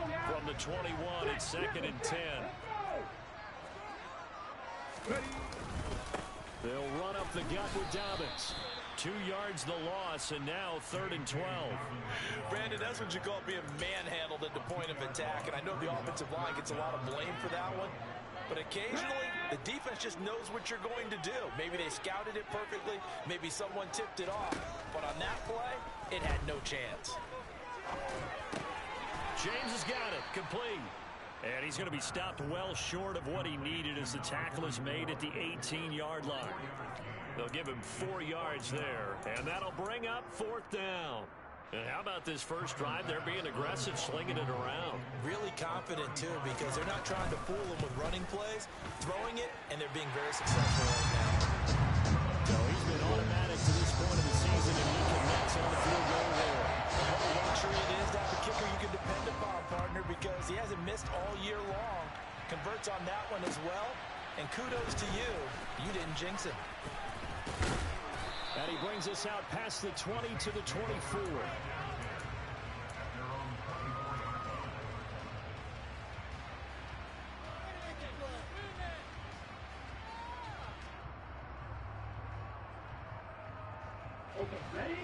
From the 21, it's 2nd and 10. They'll run up the gut with Dobbins. 2 yards the loss, and now 3rd and 12. Brandon, that's what you call being manhandled at the point of attack, and I know the offensive line gets a lot of blame for that one, but occasionally the defense just knows what you're going to do. Maybe they scouted it perfectly, maybe someone tipped it off, but on that play, it had no chance. James has got it, complete. And he's going to be stopped well short of what he needed as the tackle is made at the 18-yard line. They'll give him 4 yards there, and that'll bring up 4th down. And how about this first drive? They're being aggressive, slinging it around. Really confident, too, because they're not trying to fool them with running plays, throwing it, and they're being very successful right now. So he's been automatic to this point of the season, and he connects on the field goal there. What a luxury it is to have a kicker you can depend upon, partner, because he hasn't missed all year long. Converts on that one as well, and kudos to you. You didn't jinx him. And he brings us out past the 20 to the 24. Okay, ready?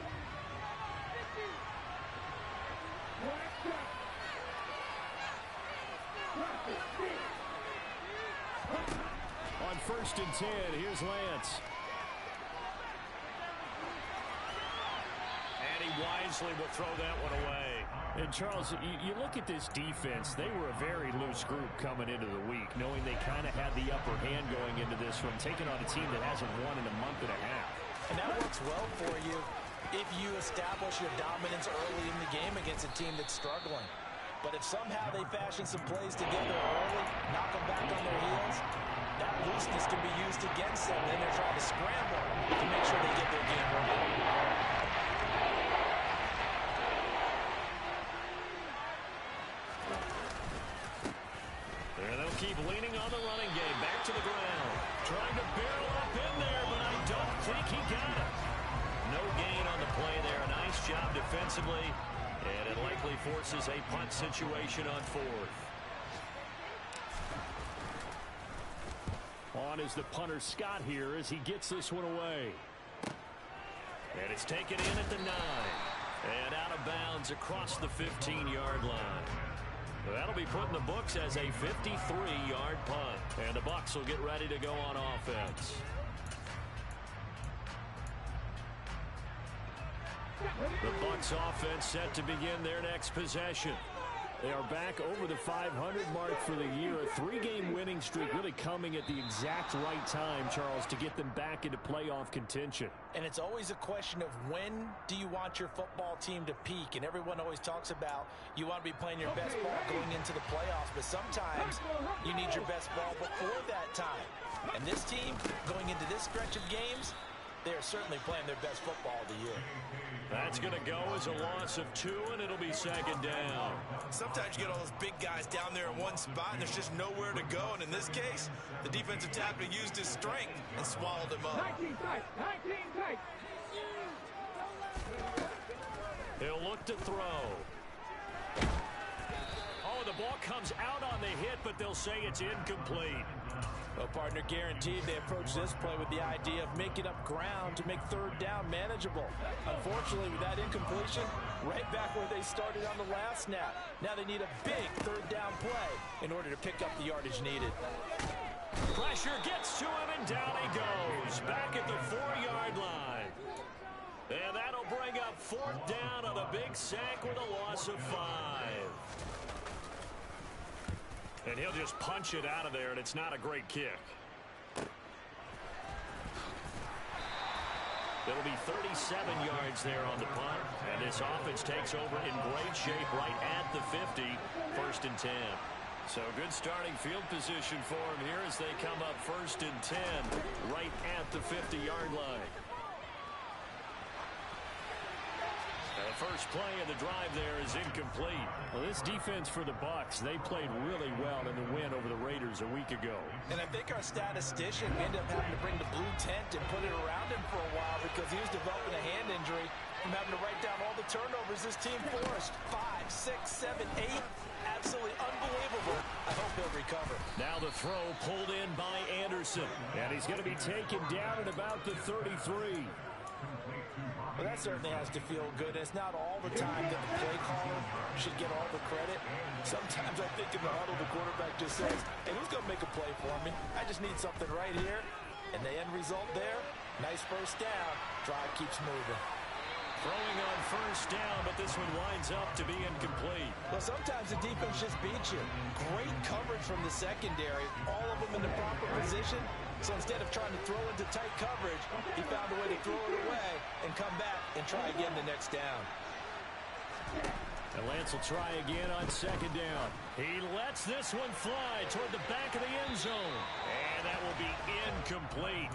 On 1st and 10, here's Lance. And he wisely will throw that one away. And Charles, you look at this defense, they were a very loose group coming into the week, knowing they kind of had the upper hand going into this one, taking on a team that hasn't won in a month and a half. And that works well for you if you establish your dominance early in the game against a team that's struggling. But if somehow they fashion some plays together early, knock them back on their heels, that looseness can be used against them. Then they're trying to scramble to make sure they get their game right. Keep leaning on the running game. Back to the ground. Trying to barrel up in there, but I don't think he got it. No gain on the play there. Nice job defensively. And it likely forces a punt situation on 4th. On is the punter Scott here as he gets this one away. And it's taken in at the 9. And out of bounds across the 15-yard line. That'll be put in the books as a 53-yard punt. And the Bucs will get ready to go on offense. The Bucs offense set to begin their next possession. They are back over the 500 mark for the year. A 3-game winning streak really coming at the exact right time, Charles, to get them back into playoff contention. And it's always a question of when do you want your football team to peak? And everyone always talks about you want to be playing your best ball going into the playoffs, but sometimes you need your best ball before that time. And this team, going into this stretch of games, they are certainly playing their best football of the year. That's going to go as a loss of 2, and it'll be 2nd down. Sometimes you get all those big guys down there in one spot, and there's just nowhere to go. And in this case, the defensive tackle used his strength and swallowed him up. 19 tight, 19 tight. He'll look to throw. Oh, the ball comes out on the hit, but they'll say it's incomplete. Well, partner, guaranteed they approach this play with the idea of making up ground to make 3rd down manageable. Unfortunately, with that incompletion, right back where they started on the last snap. Now they need a big 3rd down play in order to pick up the yardage needed. Pressure gets to him, and down he goes. Back at the 4-yard line. And that'll bring up 4th down on a big sack with a loss of 5. And he'll just punch it out of there, and it's not a great kick. It'll be 37 yards there on the punt. And this offense takes over in great shape right at the 50. 1st and 10. So good starting field position for him here as they come up 1st and 10 right at the 50-yard line. The first play of the drive there is incomplete. Well, this defense for the Bucs, they played really well in the win over the Raiders a week ago. And I think our statistician ended up having to bring the blue tent and put it around him for a while because he was developing a hand injury from having to write down all the turnovers this team forced. 5, 6, 7, 8. Absolutely recover. Now the throw pulled in by Anderson. And he's going to be taken down at about the 33. Well, that certainly has to feel good. It's not all the time that the play caller should get all the credit. Sometimes I think in the huddle, the quarterback just says, hey, who's going to make a play for me? I just need something right here. And the end result there, nice first down. Drive keeps moving. Throwing on first down, but this one winds up to be incomplete. Well, sometimes the defense just beats you. Great coverage from the secondary. All of them in the proper position. So instead of trying to throw into tight coverage, he found a way to throw it away and come back and try again the next down. And Lance will try again on second down. He lets this one fly toward the back of the end zone. And that will be incomplete.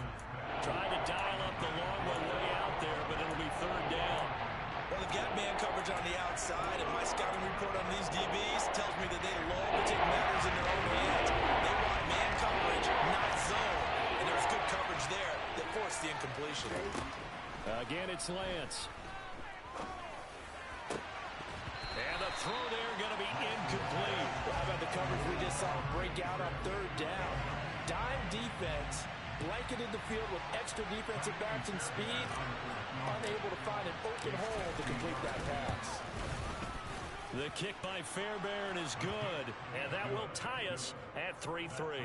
Trying to dial up the long one way out there, but it'll be third down. Well, they've got man coverage on the outside, and my scouting report on these DBs tells me that they love to take matters in their own hands. They want man coverage, not zone. And there's good coverage there that forced the incompletion. Again, it's Lance. And the throw there going to be incomplete. Well, how about the coverage we just saw break out on third down? Dime defense, blanketed the field with extra defensive backs and speed, unable to find an open hole to complete that pass. The kick by Fairbairn is good, and that will tie us at 3-3.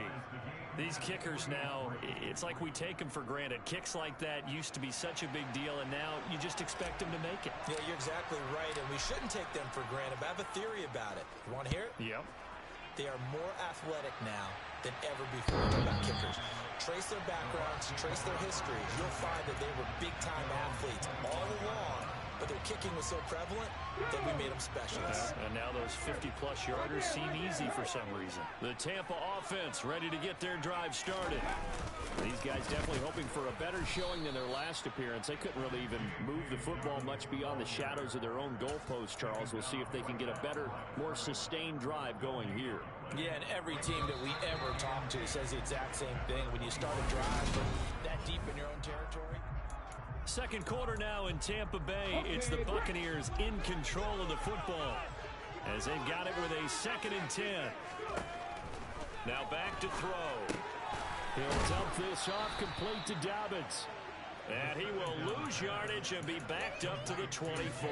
These kickers now, it's like we take them for granted. Kicks like that used to be such a big deal, and now you just expect them to make it. Yeah, you're exactly right, and we shouldn't take them for granted. But I have a theory about it. You want to hear it? Yep. They are more athletic now than ever before about kickers. Trace their backgrounds, trace their history. You'll find that they were big-time athletes all along, but their kicking was so prevalent that we made them specialists. And now those 50-plus yarders seem easy for some reason. The Tampa offense ready to get their drive started. These guys definitely hoping for a better showing than their last appearance. They couldn't really even move the football much beyond the shadows of their own goalpost, Charles. We'll see if they can get a better, more sustained drive going here. Yeah, and every team that we ever talk to says the exact same thing. When you start a drive from that deep in your own territory. Second quarter now in Tampa Bay. It's the Buccaneers in control of the football as they've got it with a 2nd and 10. Now back to throw. He'll dump this off complete to Dobbins. And he will lose yardage and be backed up to the 24.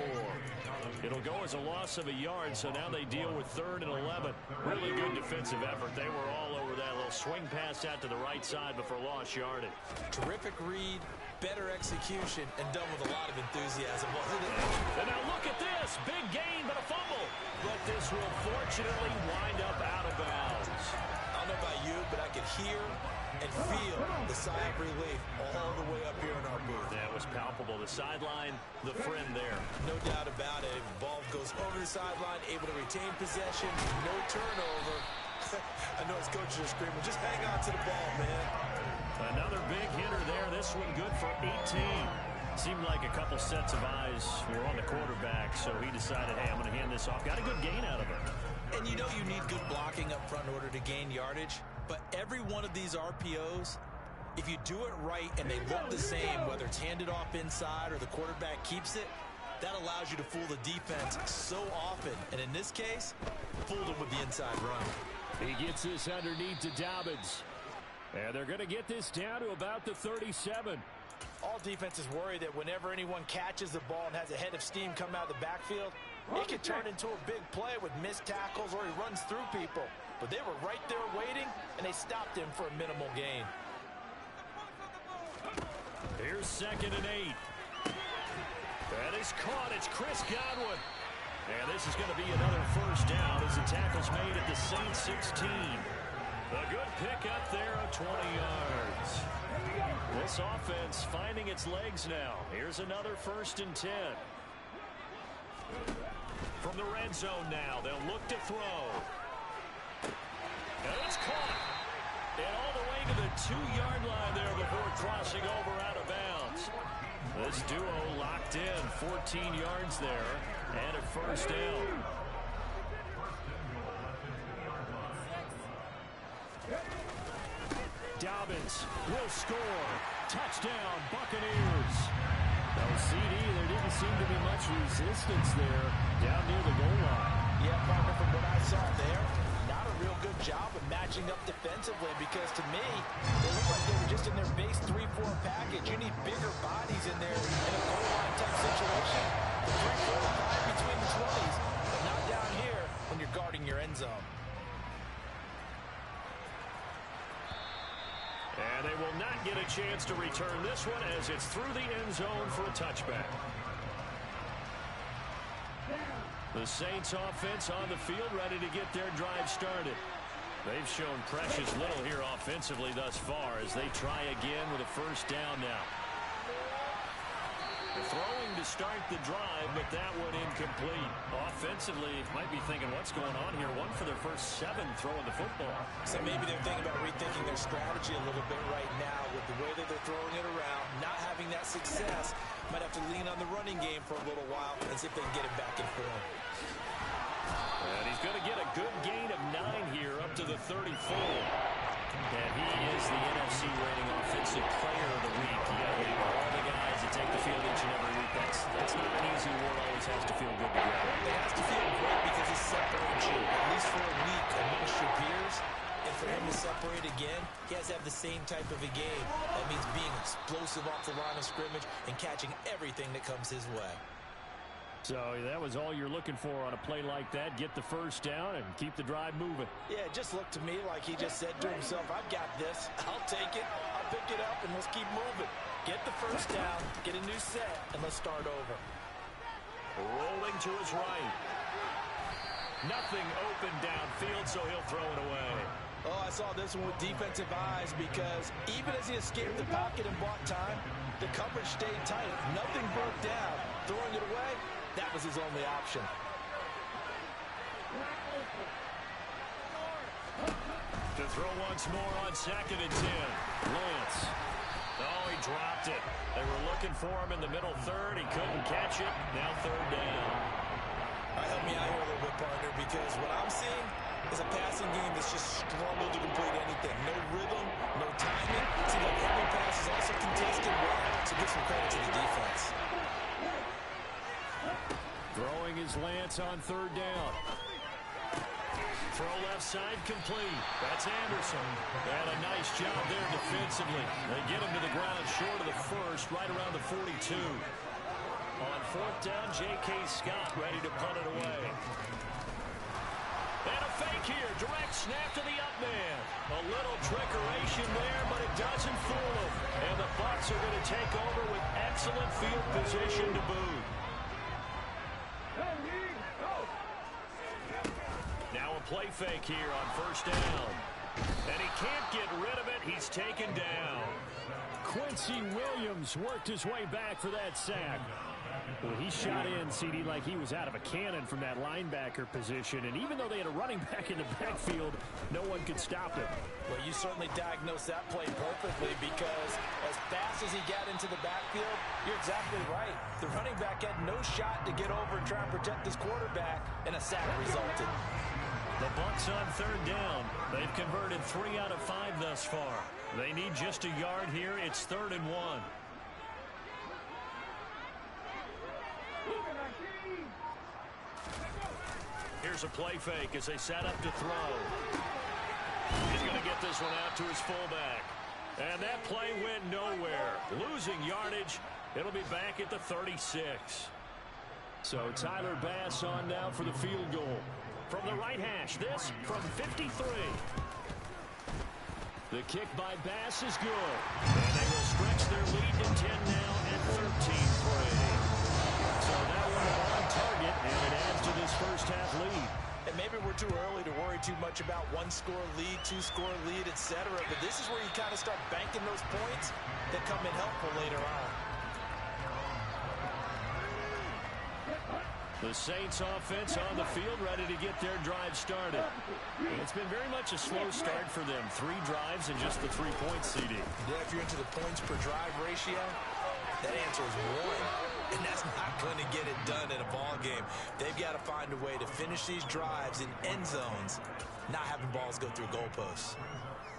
It'll go as a loss of a yard, so now they deal with 3rd and 11. Really good defensive effort. They were all over that little swing pass out to the right side before lost yardage. Terrific read, better execution, and done with a lot of enthusiasm, wasn't it? And now look at this. Big gain, but a fumble. But this will fortunately wind up out of bounds. I don't know about you, but I could hear and feel the sigh of relief all the way up here in our booth. That was palpable. The sideline, the friend there. No doubt about it. Ball goes over the sideline, able to retain possession, no turnover. I know his coaches are screaming, just hang on to the ball, man. Another big hitter there. This one good for 18. Seemed like a couple sets of eyes were on the quarterback, so he decided, hey, I'm going to hand this off. Got a good gain out of it. And you know you need good blocking up front in order to gain yardage. But every one of these RPOs, if you do it right and they look the same, whether it's handed off inside or the quarterback keeps it, that allows you to fool the defense so often. And in this case, fooled them with the inside run. He gets this underneath to Dobbins. And they're going to get this down to about the 37. All defenses worry that whenever anyone catches the ball and has a head of steam come out of the backfield, it can turn into a big play with missed tackles or he runs through people. But they were right there waiting, and they stopped him for a minimal gain. Here's 2nd and 8. That is caught. It's Chris Godwin. And this is going to be another first down as the tackle's made at the Saints 16. A good pick up there of 20 yards. This offense finding its legs now. Here's another 1st and 10. From the red zone now, they'll look to throw. And it's caught. And all the way to the 2-yard line there before crossing over out of bounds. This duo locked in, 14 yards there, and a first down. Dobbins will score. Touchdown, Buccaneers. No CD, there didn't seem to be much resistance there down near the goal line. Yeah, partner, from what I saw there, not a real good job of matching up defensively because to me, they look like they were just in their base 3-4 package. You need bigger bodies in there in a goal line type situation. The 3-4 fine between the 20s, but not down here when you're guarding your end zone. And they will not get a chance to return this one as it's through the end zone for a touchback. The Saints offense on the field ready to get their drive started. They've shown precious little here offensively thus far as they try again with a first down now. Throwing to start the drive, but that one incomplete. Offensively, might be thinking, what's going on here? One for their first 7 throwing the football. So maybe they're thinking about rethinking their strategy a little bit right now with the way that they're throwing it around, not having that success. Might have to lean on the running game for a little while and see if they can get it back in form. And he's going to get a good gain of 9 here up to the 34. And he is the NFC rating offensive player of the week. All the guys that take the field each and every week, that's not an easy award. Always has to feel good to grab. It has to feel great because it separates you, at least for a week, amongst your peers. And for him to separate again, he has to have the same type of a game. That means being explosive off the line of scrimmage and catching everything that comes his way. So that was all you're looking for on a play like that. Get the first down and keep the drive moving. Yeah, it just looked to me like he just said to himself, I've got this. I'll take it. I'll pick it up, and let's keep moving. Get the first down, get a new set, and let's start over. Rolling to his right. Nothing open downfield, so he'll throw it away. Oh, I saw this one with defensive eyes because even as he escaped the pocket and bought time, the coverage stayed tight. Nothing broke down. Throwing it away, that was his only option. To throw once more on 2nd and 10. Lance. Oh, he dropped it. They were looking for him in the middle third. He couldn't catch it. Now 3rd down. All right, help me out here a little bit, partner, because what I'm seeing is a passing game that's just struggled to complete anything. No rhythm, no timing. Seems like every pass is also contested well, so give some credit to the defense. Throwing his Lance on 3rd down. Throw left side complete. That's Anderson. And a nice job there defensively. They get him to the ground short of the first, right around the 42. On 4th down, J.K. Scott ready to punt it away. And a fake here. Direct snap to the up man. A little trickeration there, but it doesn't fool him. And the Bucs are going to take over with excellent field position to boot. Now a play fake here on 1st down. And he can't get rid of it. He's taken down. Quincy Williams worked his way back for that sack. Well, he shot in, CD, like he was out of a cannon from that linebacker position. And even though they had a running back in the backfield, no one could stop him. Well, you certainly diagnosed that play perfectly because as fast as he got into the backfield, you're exactly right. The running back had no shot to get over and try and protect this quarterback, and a sack resulted. The Bucs on 3rd down. They've converted 3 out of 5 thus far. They need just a yard here. It's 3rd and 1. Here's a play fake as they set up to throw. He's going to get this one out to his fullback. And that play went nowhere. Losing yardage. It'll be back at the 36. So Tyler Bass on now for the field goal. From the right hash, this from 53. The kick by Bass is good. And they will stretch their lead to 10 now at 13-3. So that one on target, and it adds to this first half lead. And maybe we're too early to worry too much about 1-score lead, 2-score lead, etc. But this is where you kind of start banking those points that come in helpful later on. The Saints offense on the field ready to get their drive started. It's been very much a slow start for them. 3 drives and just the 3 points, CD. Yeah, if you're into the points per drive ratio, that answer is 1. And that's not going to get it done in a ball game. They've got to find a way to finish these drives in end zones, not having balls go through goalposts.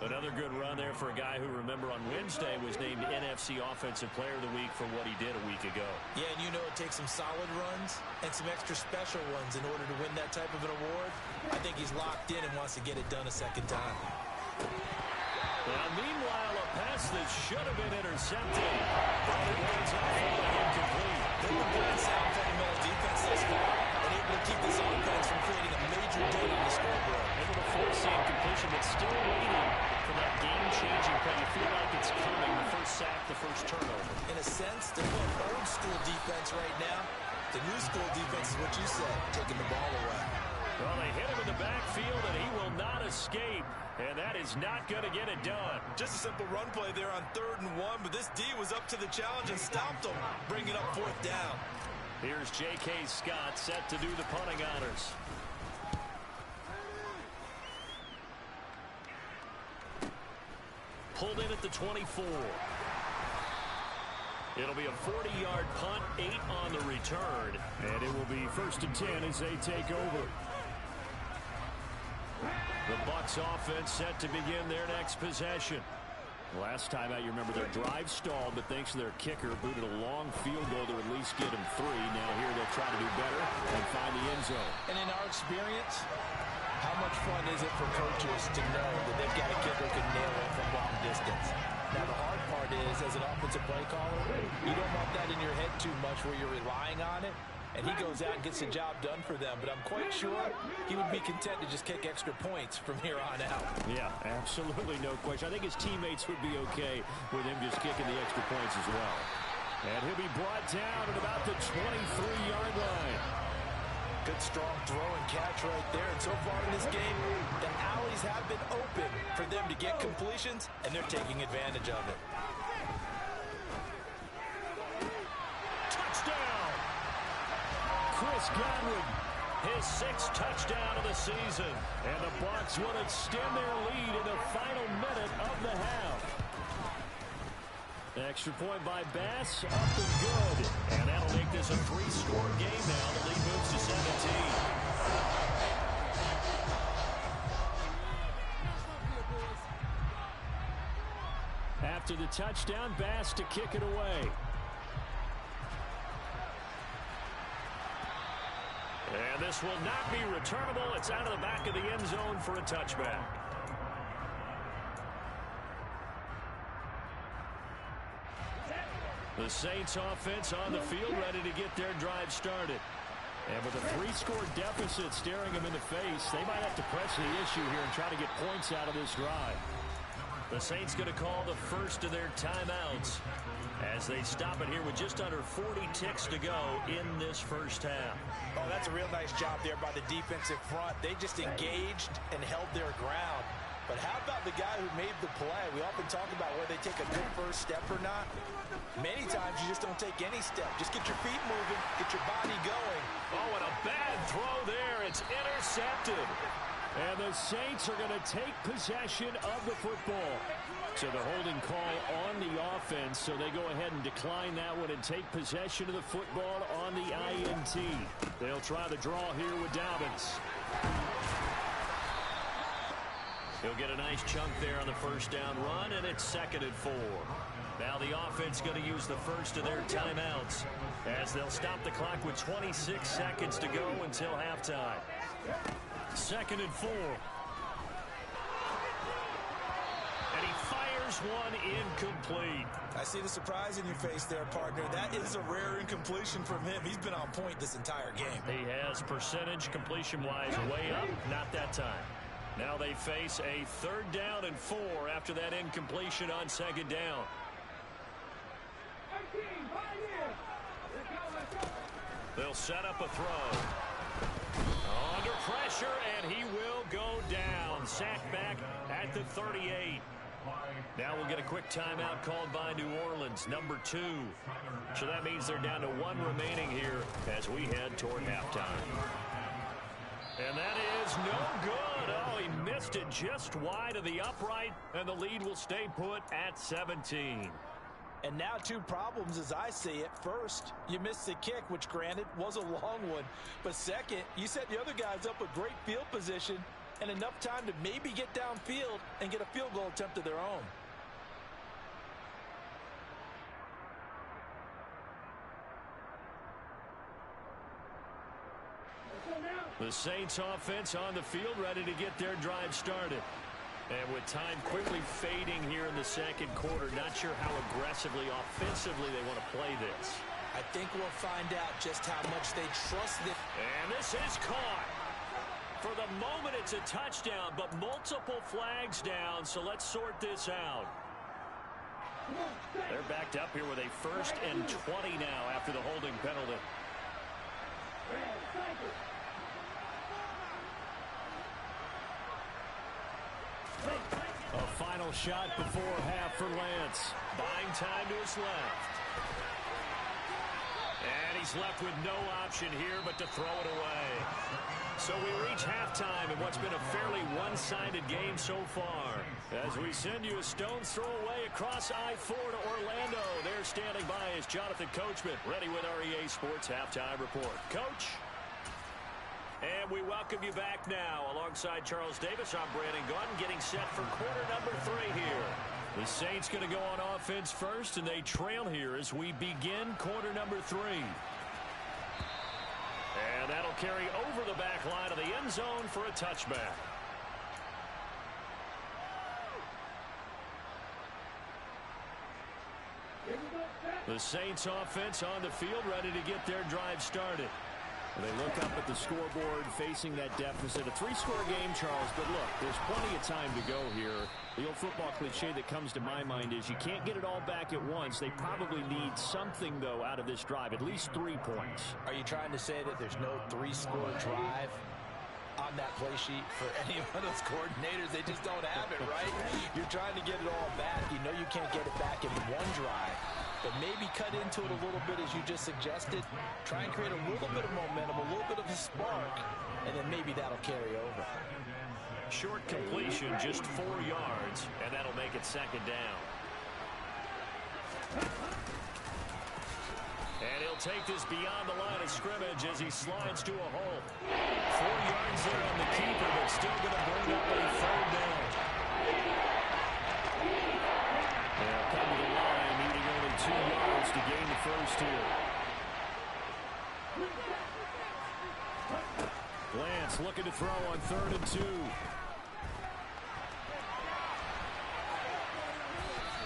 Another good run there for a guy who, remember, on Wednesday was named NFC Offensive Player of the Week for what he did a week ago. Yeah, and you know it takes some solid runs and some extra special ones in order to win that type of an award. I think he's locked in and wants to get it done a second time. Now, meanwhile, a pass that should have been intercepted. But it goes off incomplete. They've been playing sound fundamental defense thus far and able to keep this offense from creating a major dent on the scoreboard. Able to force the incompletion, but still waiting for that game-changing play. You feel like it's coming, the first sack, the first turnover. In a sense, they're playing old-school defense right now. The new-school defense is what you said, taking the ball away. Well, they hit him in the backfield, and he will not escape. And that is not going to get it done. Just a simple run play there on 3rd and 1, but this D was up to the challenge and stopped him, bringing up 4th down. Here's J.K. Scott set to do the punting honors. Pulled in at the 24. It'll be a 40-yard punt, 8 on the return. And it will be 1st and 10 as they take over. The Bucs offense set to begin their next possession. Last time out, you remember their drive stalled, but thanks to their kicker, booted a long field goal to at least get them 3. Now here they'll try to do better and find the end zone. And in our experience, how much fun is it for coaches to know that they've got a kicker who can nail it from long distance? Now the hard part is, as an offensive play caller, you don't want that in your head too much where you're relying on it. And he goes out and gets the job done for them. But I'm quite sure he would be content to just kick extra points from here on out. Yeah, absolutely no question. I think his teammates would be okay with him just kicking the extra points as well. And he'll be brought down at about the 23-yard line. Good strong throw and catch right there. And so far in this game, the alleys have been open for them to get completions, and they're taking advantage of it. Touchdown! Chris Godwin, his 6th touchdown of the season. And the Bucs will extend their lead in the final minute of the half. Extra point by Bass, up and good. And that'll make this a 3-score game now. The lead moves to 17. After the touchdown, Bass to kick it away. And this will not be returnable. It's out of the back of the end zone for a touchback. The Saints offense on the field, ready to get their drive started. And with a 3-score deficit staring them in the face, they might have to press the issue here and try to get points out of this drive. The Saints going to call the first of their timeouts as they stop it here with just under 40 ticks to go in this first half. Oh, that's a real nice job there by the defensive front. They just engaged and held their ground. But how about the guy who made the play? We often talk about whether they take a good first step or not. Many times you just don't take any step. Just get your feet moving, get your body going. Oh, and a bad throw there. It's intercepted. And the Saints are going to take possession of the football. So the holding call on the offense, so they go ahead and decline that one and take possession of the football on the INT. They'll try the draw here with Dobbins. He'll get a nice chunk there on the first down run, and it's 2nd and 4. Now the offense going to use the first of their timeouts as they'll stop the clock with 26 seconds to go until halftime. 2nd and 4. And he fires one incomplete. I see the surprise in your face there, partner. That is a rare incompletion from him. He's been on point this entire game. He has percentage completion-wise way up, not that time. Now they face a 3rd down and 4 after that incompletion on 2nd down. They'll set up a throw. Under pressure, and he will go down. Sacked back at the 38. Now we'll get a quick timeout called by New Orleans, number 2. So that means they're down to 1 remaining here as we head toward halftime. And that is no good. Oh, he missed it just wide of the upright, and the lead will stay put at 17. And now two problems as I see it. First, you missed the kick, which granted was a long one. But second, you set the other guys up with great field position and enough time to maybe get downfield and get a field goal attempt of their own. The Saints offense on the field, ready to get their drive started. And with time quickly fading here in the second quarter, not sure how aggressively, offensively they want to play this. I think we'll find out just how much they trust it. And this is caught. For the moment, it's a touchdown, but multiple flags down, so let's sort this out. They're backed up here with a 1st and 20 now after the holding penalty. A final shot before half for Lance. Buying time to his left. And he's left with no option here but to throw it away. So we reach halftime in what's been a fairly one-sided game so far. As we send you a stone's throw away across I-4 to Orlando. There standing by is Jonathan Coachman, ready with our EA Sports Halftime Report. Coach? And we welcome you back now. Alongside Charles Davis, I'm Brandon Gunn, getting set for quarter number 3 here. The Saints going to go on offense first, and they trail here as we begin quarter number 3. And that'll carry over the back line of the end zone for a touchback. The Saints offense on the field, ready to get their drive started. They look up at the scoreboard, facing that deficit. A 3-score game, Charles, but look, there's plenty of time to go here. The old football cliche that comes to my mind is you can't get it all back at once. They probably need something, though, out of this drive, at least 3 points. Are you trying to say that there's no 3-score drive on that play sheet for any of those coordinators? They just don't have it, right? You're trying to get it all back. You know you can't get it back in one drive. But maybe cut into it a little bit as you just suggested. Try and create a little bit of momentum, a little bit of a spark, and then maybe that'll carry over. Short completion, just 4 yards, and that'll make it 2nd down. And he'll take this beyond the line of scrimmage as he slides to a hole. 4 yards there on the keeper, but still going to bring up a 3rd down. They'll come to the line, needing only 2 yards to gain the first here. Lance looking to throw on 3rd and 2.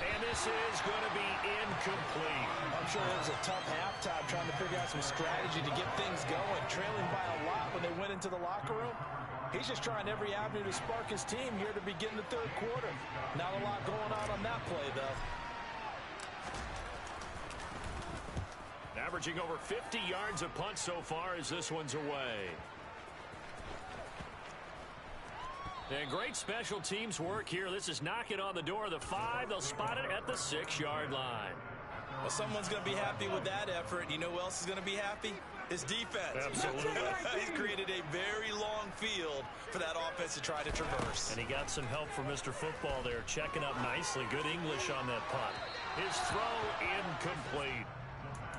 And this is going to be incomplete. I'm sure it was a tough halftime trying to figure out some strategy to get things going. Trailing by a lot when they went into the locker room. He's just trying every avenue to spark his team here to begin the 3rd quarter. Not a lot going on that play, though. Averaging over 50 yards a punt so far as this one's away. And great special teams work here. This is knocking on the door of the 5. They'll spot it at the 6-yard line. Well, someone's going to be happy with that effort. You know who else is going to be happy? His defense. Absolutely. He's created a very long field for that offense to try to traverse. And he got some help from Mr. Football there, checking up nicely. Good English on that punt. His throw incomplete.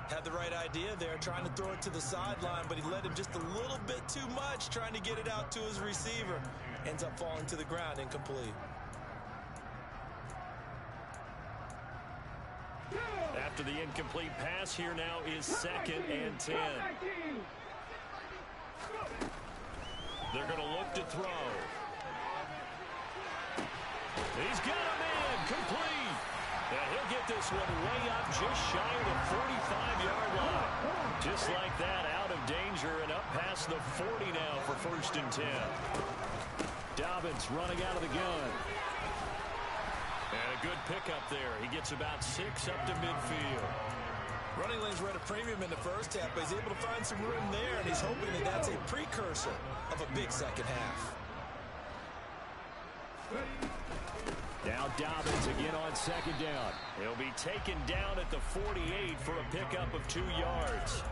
Had the right idea there, trying to throw it to the sideline, but he let him just a little bit too much, trying to get it out to his receiver. Ends up falling to the ground, incomplete. After the incomplete pass, here now is 2nd and 10. They're going to look to throw. He's got him in, complete. And he'll get this one way up just shy of the 45-yard line. Just like that, out of danger and up past the 40 now for 1st and 10. Dobbins running out of the gun. And a good pickup there. He gets about 6 up to midfield. Running lanes were at a premium in the first half, but he's able to find some room there, and he's hoping that that's a precursor of a big second half. Now Dobbins again on 2nd down. He'll be taken down at the 48 for a pickup of 2 yards.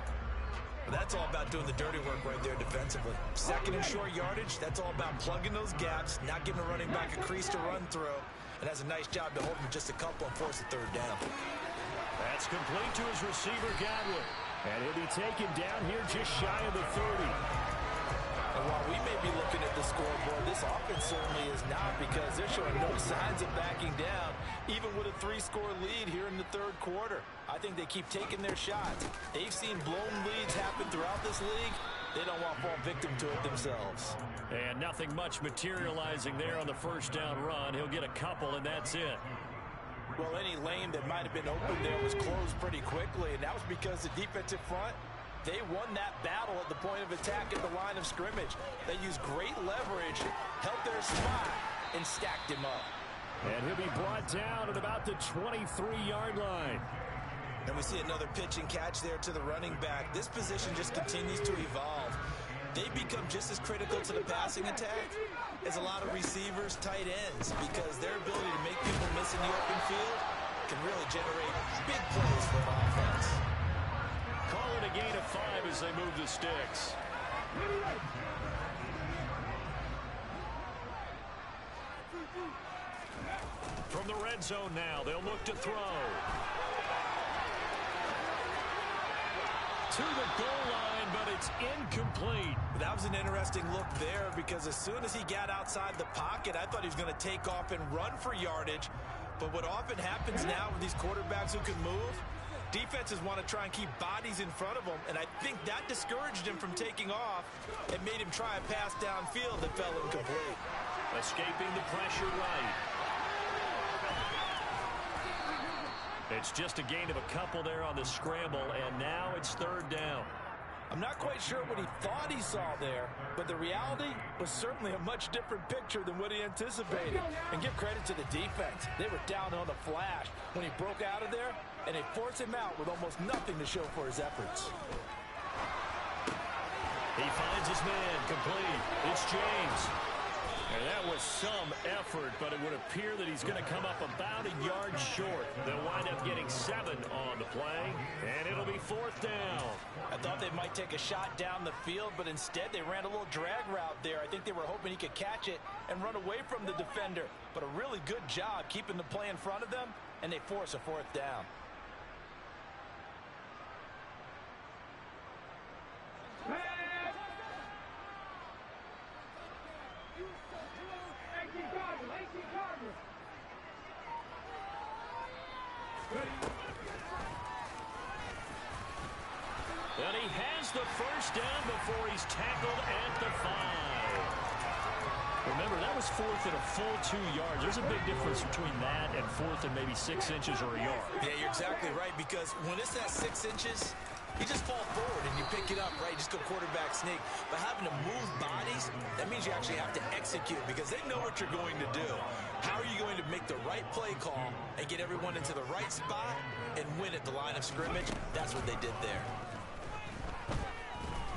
That's all about doing the dirty work right there defensively. 2nd and short yardage, that's all about plugging those gaps, not giving a running back a crease to run through, and has a nice job to hold him just a couple and force a 3rd down. That's complete to his receiver, Godwin. And he'll be taken down here just shy of the 30. And while we may be looking at the scoreboard, this offense certainly is not, because they're showing no signs of backing down, even with a 3-score lead here in the third quarter. I think they keep taking their shots. They've seen blown leads happen throughout this league. They don't want to fall victim to it themselves. And nothing much materializing there on the first down run. He'll get a couple, and that's it. Well, any lane that might have been open there was closed pretty quickly, and that was because the defensive front, they won that battle at the point of attack at the line of scrimmage. They used great leverage, held their spot, and stacked him up. And he'll be brought down at about the 23-yard line. And we see another pitch and catch there to the running back. This position just continues to evolve. They become just as critical to the passing attack as a lot of receivers, tight ends, because their ability to make people miss in the open field can really generate big plays for an offense. Call it a gain of 5 as they move the sticks. From the red zone now, they'll look to throw. To the goal line, but it's incomplete. That was an interesting look there, because as soon as he got outside the pocket, I thought he was going to take off and run for yardage. But what often happens now with these quarterbacks who can move, defenses want to try and keep bodies in front of them, and I think that discouraged him from taking off and made him try a pass downfield that fell incomplete. Escaping the pressure right. It's just a gain of a couple there on the scramble, and now it's third down. I'm not quite sure what he thought he saw there, but the reality was certainly a much different picture than what he anticipated. And give credit to the defense. They were down on the flash when he broke out of there, and they forced him out with almost nothing to show for his efforts. He finds his man complete. It's James. And that was some effort, but it would appear that he's going to come up about a yard short. They'll wind up getting 7 on the play, and it'll be fourth down. I thought they might take a shot down the field, but instead they ran a little drag route there. I think they were hoping he could catch it and run away from the defender. But a really good job keeping the play in front of them, and they force a fourth down. And he has the first down before he's tackled at the 5. Remember, that was fourth and a full 2 yards. There's a big difference between that and fourth and maybe 6 inches or a yard. Yeah, you're exactly right, because when it's at 6 inches, you just fall forward and you pick it up, right? You just go quarterback sneak. But having to move bodies, that means you actually have to execute, because they know what you're going to do. How are you going to make the right play call and get everyone into the right spot and win at the line of scrimmage? That's what they did there.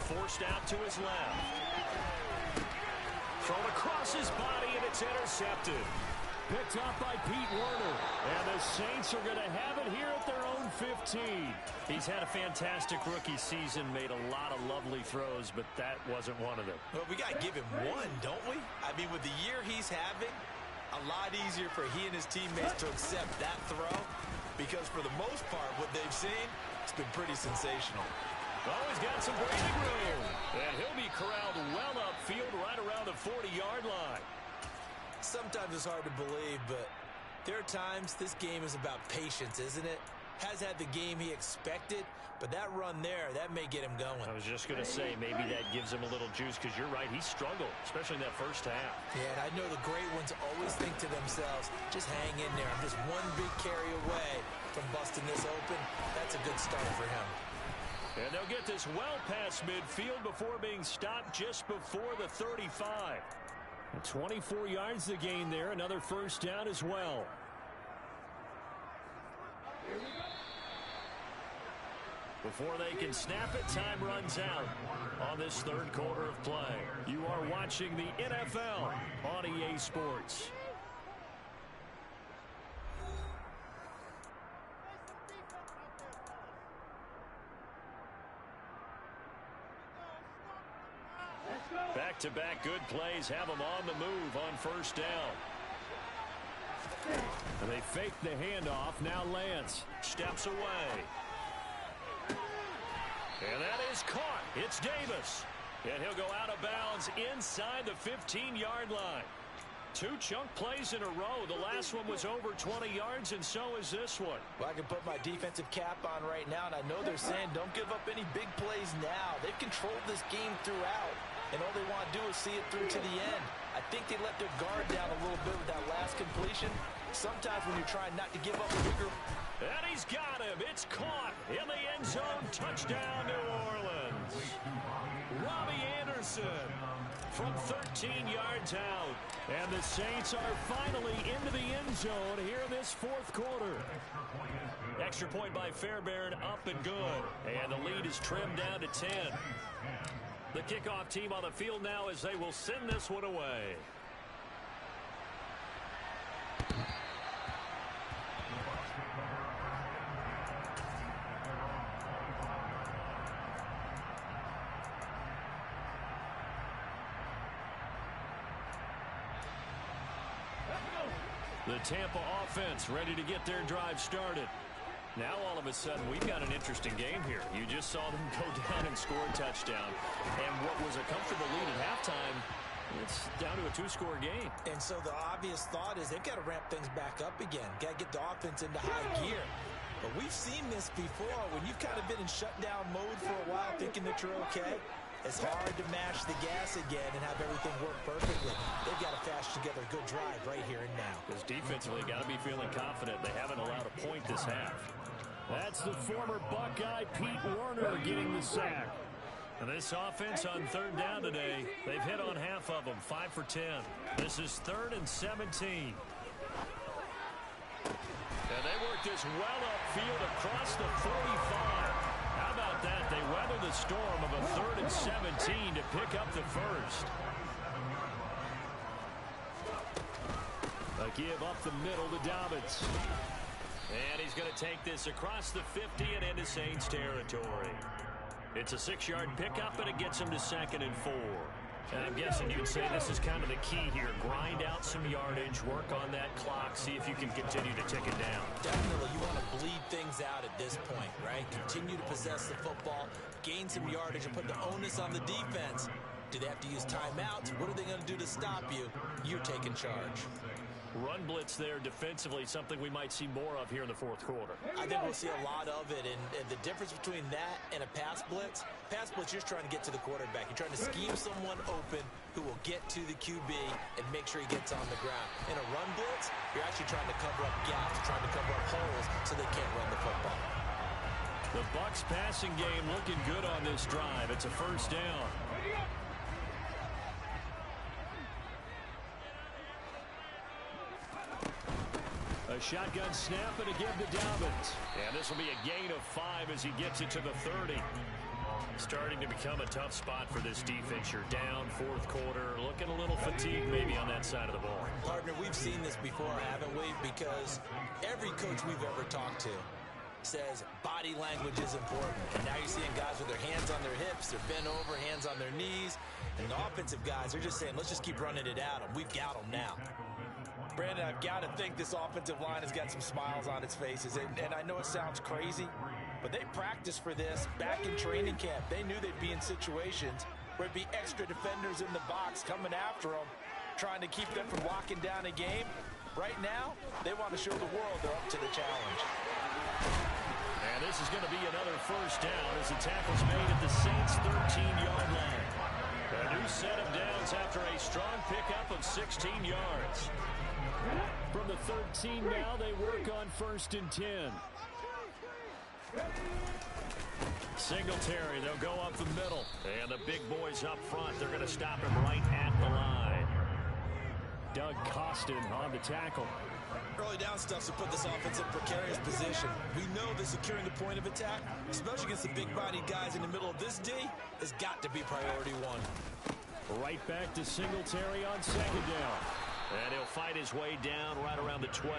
Forced out to his left. Thrown across his body, and it's intercepted. Picked up by Pete Werner. And the Saints are going to have it here at their own 15. He's had a fantastic rookie season, made a lot of lovely throws, but that wasn't one of them. Well, we got to give him one, don't we? I mean, with the year he's having, a lot easier for he and his teammates to accept that throw, because for the most part, what they've seen, it's been pretty sensational. Oh, he's got some breathing room. And he'll be corralled well upfield right around the 40-yard line. Sometimes it's hard to believe, but there are times this game is about patience, isn't it? Has had the game he expected, but that run there, that may get him going. I was just going to say, maybe that gives him a little juice, because you're right, he struggled, especially in that first half. Yeah, and I know the great ones always think to themselves, just hang in there. I'm just one big carry away from busting this open. That's a good start for him. And they'll get this well past midfield before being stopped just before the 35. 24 yards the gain there. Another first down as well. Before they can snap it, time runs out on this third quarter of play. You are watching the NFL on EA Sports. Back-to-back good plays have them on the move on first down. And they fake the handoff. Now Lance steps away. And that is caught. It's Davis. And he'll go out of bounds inside the 15-yard line. 2 chunk plays in a row. The last one was over 20 yards, and so is this one. Well, I can put my defensive cap on right now, and I know they're saying don't give up any big plays now. They've controlled this game throughout, and all they want to do is see it through to the end. I think they let their guard down a little bit with that last completion. Sometimes when you're trying not to give up a bigger... And he's got him. It's caught in the end zone. Touchdown, New Orleans. Robbie Anderson from 13 yards out. And the Saints are finally into the end zone here in this fourth quarter. Extra point by Fairbairn, up and good. And the lead is trimmed down to 10. The kickoff team on the field now as they will send this one away. The Tampa offense ready to get their drive started. Now all of a sudden we've got an interesting game here. You just saw them go down and score a touchdown. And what was a comfortable lead at halftime, it's down to a 2-score game. And so the obvious thought is they've got to ramp things back up again. Got to get the offense into high gear. But we've seen this before when you've kind of been in shutdown mode for a while thinking that you're okay. It's hard to mash the gas again and have everything work perfectly. They've got to fashion together a good drive right here and now. Because defensively, got to be feeling confident. They haven't allowed a point this half. That's the former Buckeye Pete Werner getting the sack. And this offense on third down today, they've hit on half of them, 5 for 10. This is 3rd and 17. And they work this well upfield across the 45. How about that? They weather the storm of a 3rd and 17 to pick up the first. A give up the middle to Dobbins. And he's going to take this across the 50 and into Saints territory. It's a 6-yard pickup, and it gets him to 2nd and 4. And I'm guessing you'd say this is kind of the key here. Grind out some yardage, work on that clock, see if you can continue to tick it down. Definitely, you want to bleed things out at this point, right? Continue to possess the football, gain some yardage, and put the onus on the defense. Do they have to use timeouts? What are they going to do to stop you? You're taking charge. Run blitz there defensively, something we might see more of here in the fourth quarter. I think we'll see a lot of it, and the difference between that and a pass blitz, you're trying to get to the quarterback. You're trying to scheme someone open who will get to the QB and make sure he gets on the ground. In a run blitz, you're actually trying to cover up gaps, trying to cover up holes so they can't run the football. The Bucs passing game looking good on this drive. It's a first down. A shotgun snap and a give to Dobbins. And this will be a gain of 5 as he gets it to the 30. Starting to become a tough spot for this defense. You're down fourth quarter, looking a little fatigued maybe on that side of the ball. Partner, we've seen this before, haven't we? Because every coach we've ever talked to says body language is important. And now you're seeing guys with their hands on their hips, they're bent over, hands on their knees. And the offensive guys are just saying, let's just keep running it at them. We've got them now. Brandon, I've got to think this offensive line has got some smiles on its faces. And I know it sounds crazy, but they practiced for this back in training camp. They knew they'd be in situations where it'd be extra defenders in the box coming after them, trying to keep them from locking down a game. Right now, they want to show the world they're up to the challenge. And this is going to be another first down as the tackle's made at the Saints' 13-yard line. A new set of downs after a strong pickup of 16 yards. From the 13 now, they work on 1st and 10. Singletary, they'll go up the middle. And the big boys up front, they're going to stop him right at the line. Doug Costin on the tackle. Early down stuff to put this offense in precarious position. We know that securing the point of attack, especially against the big-bodied guys in the middle of this D, has got to be priority 1. Right back to Singletary on 2nd down. And he'll fight his way down right around the 12.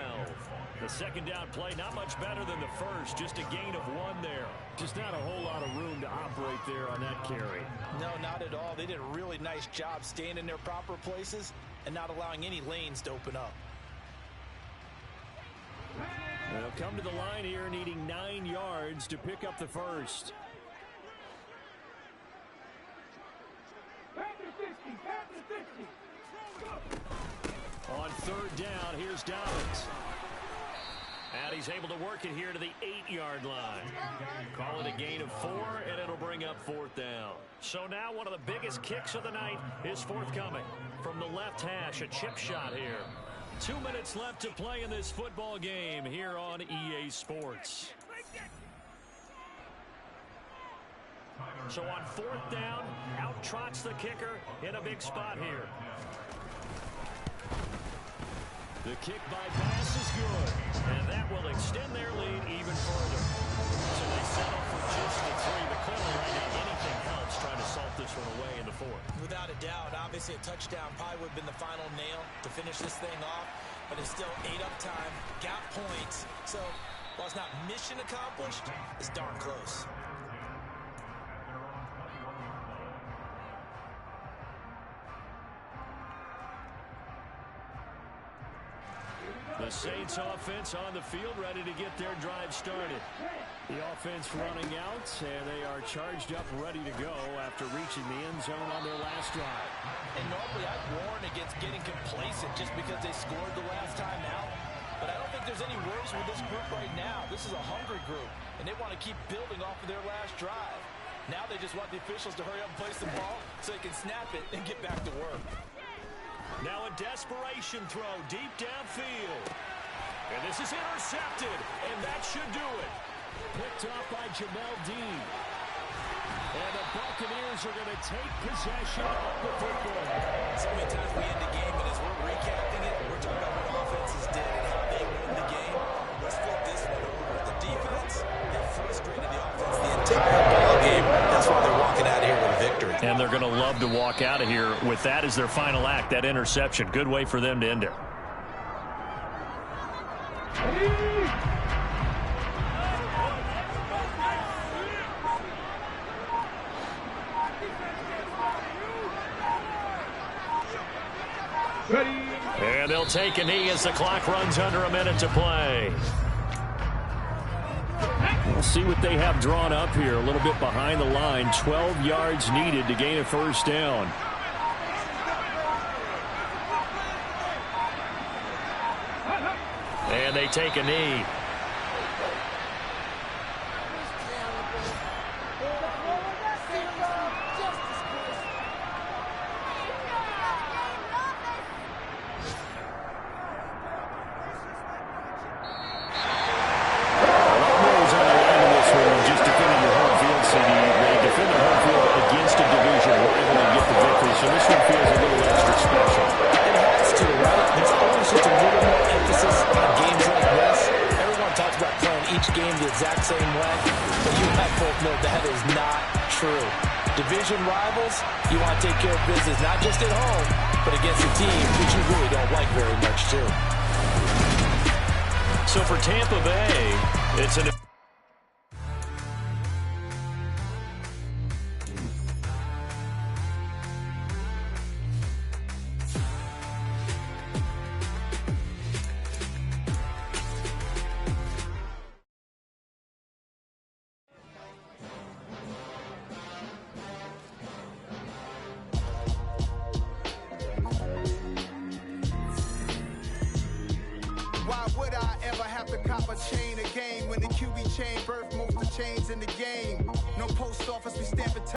The 2nd down play, not much better than the first. Just a gain of 1 there. Just not a whole lot of room to operate there on that carry. No, not at all. They did a really nice job staying in their proper places and not allowing any lanes to open up. They'll come to the line here needing 9 yards to pick up the first. On third down, here's Dobbins. And he's able to work it here to the 8-yard line. Call it a gain of 4, and it'll bring up fourth down. So now one of the biggest kicks of the night is forthcoming. From the left hash, a chip shot here. 2 minutes left to play in this football game here on EA Sports. So on fourth down, out trots the kicker in a big spot here. The kick by pass is good, and that will extend their lead even further. So they settle for just the 3, but clearly right now anything helps trying to salt this one away in the fourth. Without a doubt, obviously a touchdown probably would have been the final nail to finish this thing off, but it's still 8 up time, got points. So while it's not mission accomplished, it's darn close. The Saints offense on the field, ready to get their drive started. The offense running out, and they are charged up, ready to go after reaching the end zone on their last drive. And normally I'd warn against getting complacent just because they scored the last time out. But I don't think there's any worries with this group right now. This is a hungry group, and they want to keep building off of their last drive. Now they just want the officials to hurry up and place the ball so they can snap it and get back to work. Now a desperation throw deep downfield. And this is intercepted, and that should do it. Picked off by Jamel Dean. And the Buccaneers are going to take possession of the football. So many times we end the game, and as we're recapping it, we're talking about what offenses did and how they won the game. Let's flip this one over. The defense, they frustrated the offense the entire ball game. That's why they're walking out of here with a victory. And they're going to love to walk out of here with that as their final act, that interception. Good way for them to end it. And they'll take a knee as the clock runs under a minute to play. We'll see what they have drawn up here. A little bit behind the line. 12 yards needed to gain a first down. And they take a knee. Division rivals, you want to take care of business, not just at home, but against a team that you really don't like very much, too. So for Tampa Bay, it's an... chain again when the QB chain birth most of chains in the game. No post office, we stamp it.